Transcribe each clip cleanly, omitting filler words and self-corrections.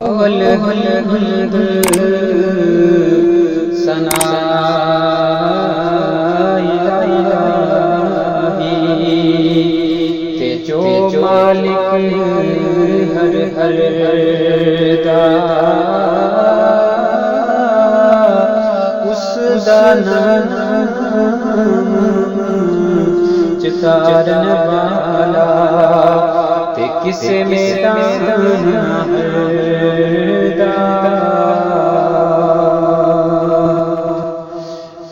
अव्वल हम्द सना इलाही ते जो मालिक हर हर दा उस दा नाम चितारन वाला ते किसे मैदान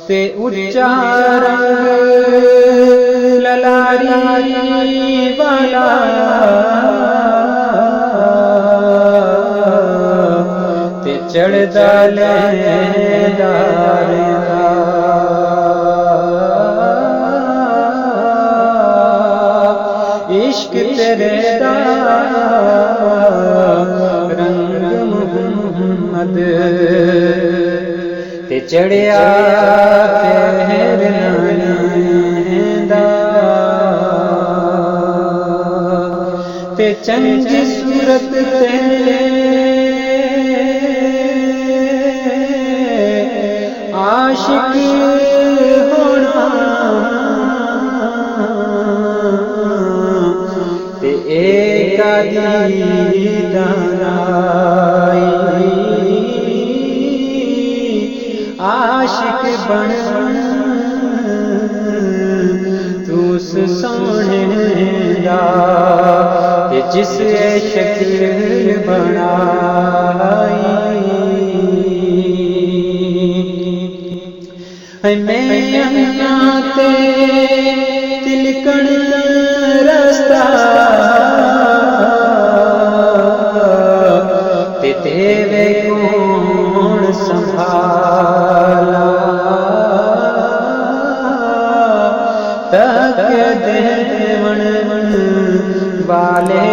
ते उच्चा रंग ललारी वाला ते चढ़दा लहदार इश्क तेरे दा रंग मुहम्मद ते चढ़िया तेर नादा ते चंगी सूरत तेरे आशिक होना ते एक आशिक बन तू सोने दा जिस शक्ल बनाई मैं ते तिलकन रस्ता ते तेरे कौन संभाला तक देवन वाले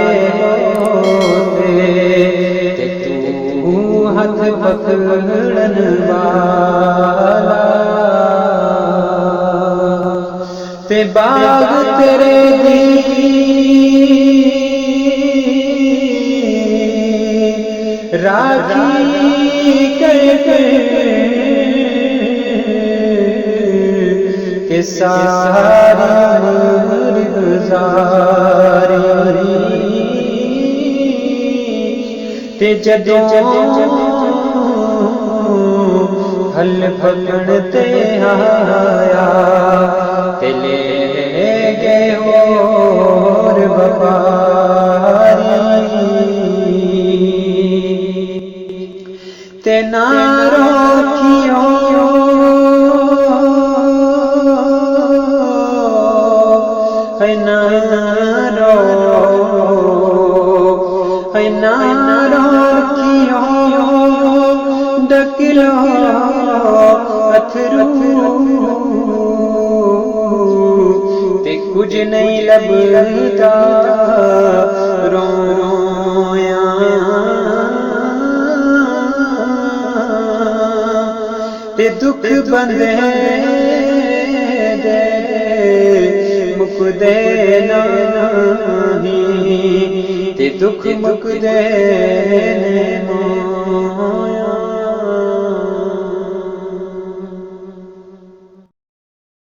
होते ते तू हाथ पकड़न वाला ते बाग तेरे दी राखी करके के सारी गुजारी ते जदों हल पकड़ते आया ते ले गए और व्यापारी ते ना रोकियो है ना रोकियो डकलो अथरू ते कुछ नहीं लभदा रोया ते दुख बंदे दे मुकदे नहीं ते दुख मुकदे नहीं